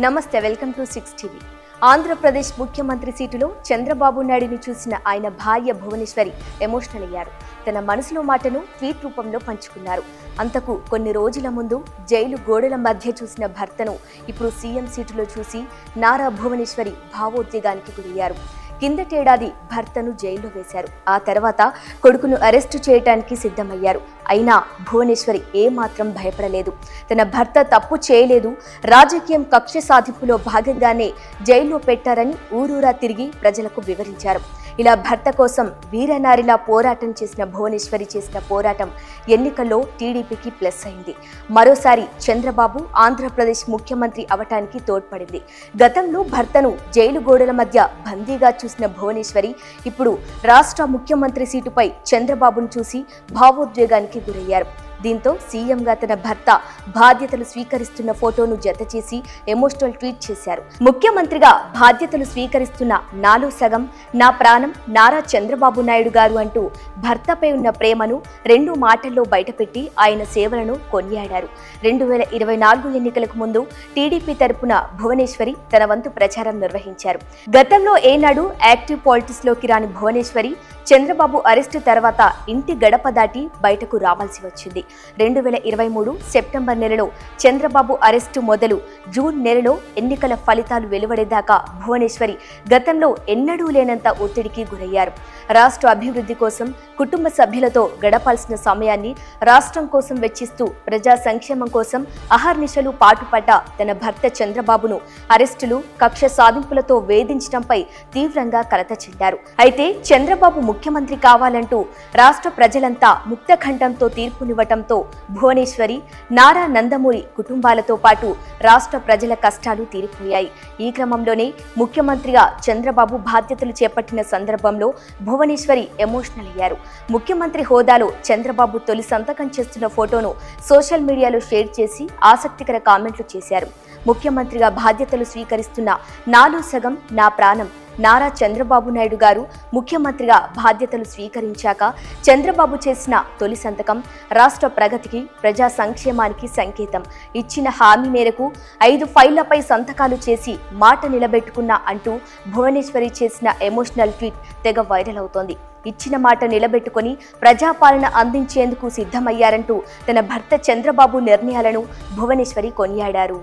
నమస్తే welcome to 6 TV. Andhra Pradesh ముఖ్యమంత్రి సీటులో చంద్రబాబు నాయుడుని చూసిన ఆయన భార్య భువనేశ్వరి ఎమోషనల్ అయ్యారు. తన మనసులో మాటను ట్వీట్ రూపంలో పంచుకున్నారు. అంతకు కొన్ని రోజుల ముందు జైలు గోడల మధ్య చూసిన భర్తను ఇప్పుడు సీఎం సీటులో చూసి నారా భువనేశ్వరి భావోద్వేగానికి గురయ్యారు. కిందటేడాది భర్తను జైల్లో వేశారు. ఆ తర్వాత కొడుకును అరెస్టు చేయడానికి సిద్ధమయ్యారు. అయినా భువనేశ్వరి ఏమాత్రం భయపడలేదు. తన భర్త తప్పు చేయలేదు, రాజకీయం కక్ష సాధింపులో భాగంగానే జైల్లో పెట్టారని ఊరూరా తిరిగి ప్రజలకు వివరించారు. ఇలా భర్త కోసం వీరనారిలా పోరాటం చేసిన భువనేశ్వరి చేసిన పోరాటం ఎన్నికల్లో టీడీపీకి ప్లస్ అయింది. మరోసారి చంద్రబాబు ఆంధ్రప్రదేశ్ ముఖ్యమంత్రి అవటానికి తోడ్పడింది. గతంలో భర్తను జైలు గోడల మధ్య బందీగా చూసిన భువనేశ్వరి ఇప్పుడు రాష్ట్ర ముఖ్యమంత్రి సీటుపై చంద్రబాబును చూసి భావోద్వేగానికి గురయ్యారు. దీంతో సీఎంగా తన భర్త బాధ్యతలు స్వీకరిస్తున్న ఫోటోను జత చేసి ఎమోషనల్ ట్వీట్ చేశారు. ముఖ్యమంత్రిగా బాధ్యతలు స్వీకరిస్తున్న నాలో సగం నా ప్రాణం నారా చంద్రబాబు నాయుడు గారు అంటూ భర్తపై ఉన్న ప్రేమను 2 మాటల్లో బయటపెట్టి ఆయన సేవలను కొనియాడారు. 2024 ఎన్నికలకు ముందు టీడీపీ తరపున భువనేశ్వరి తన వంతు ప్రచారం నిర్వహించారు. గతంలో ఏనాడు యాక్టివ్ పాలిటిక్స్ లోకి రాని భువనేశ్వరి చంద్రబాబు అరెస్టు తర్వాత ఇంటి గడప దాటి బయటకు రావాల్సి వచ్చింది. 2023 సెప్టెంబర్ నెలలో చంద్రబాబు అరెస్టు మొదలు జూన్ నెలలో ఎన్నికల ఫలితాలు వెలువడేదాకా భువనేశ్వరి గతంలో ఎన్నడూ లేనంత ఒత్తిడికి గురయ్యారు. రాష్ట్ర అభివృద్ధి కోసం కుటుంబ సభ్యులతో గడపాల్సిన సమయాన్ని రాష్ట్రం కోసం వెచ్చిస్తూ ప్రజా సంక్షేమం కోసం అహర్నిశలు పాటుపడ్డ తన భర్త చంద్రబాబును అరెస్టులు కక్ష సాధింపులతో వేధించడంపై తీవ్రంగా కలత చెందారు. అయితే చంద్రబాబు ముఖ్యమంత్రి కావాలంటూ రాష్ట్ర ప్రజలంతా ముక్తఖండంతో తీర్పునివ్వటంతో భువనేశ్వరి నారా నందమూరి కుటుంబాలతో పాటు రాష్ట్ర ప్రజల కష్టాలు తీరిపోయాయి. ఈ క్రమంలోనే ముఖ్యమంత్రిగా చంద్రబాబు బాధ్యతలు చేపట్టిన సందర్భంలో భువనేశ్వరి ఎమోషనల్ అయ్యారు. ముఖ్యమంత్రి హోదాలో చంద్రబాబు తొలి సంతకం చేస్తున్న ఫోటోను సోషల్ మీడియాలో షేర్ చేసి ఆసక్తికర కామెంట్లు చేశారు. ముఖ్యమంత్రిగా బాధ్యతలు స్వీకరిస్తున్న నాలో సగం నా ప్రాణం నారా చంద్రబాబు నాయుడు గారు ముఖ్యమంత్రిగా బాధ్యతలు స్వీకరించాక చంద్రబాబు చేసిన తొలి సంతకం రాష్ట్ర ప్రగతికి ప్రజా సంక్షేమానికి సంకేతం. ఇచ్చిన హామీ మేరకు 5 ఫైళ్లపై సంతకాలు చేసి మాట నిలబెట్టుకున్నా అంటూ భువనేశ్వరి చేసిన ఎమోషనల్ ట్వీట్ తెగ వైరల్ అవుతోంది. ఇచ్చిన మాట నిలబెట్టుకుని ప్రజాపాలన అందించేందుకు సిద్ధమయ్యారంటూ తన భర్త చంద్రబాబు నిర్ణయాలను భువనేశ్వరి కొనియాడారు.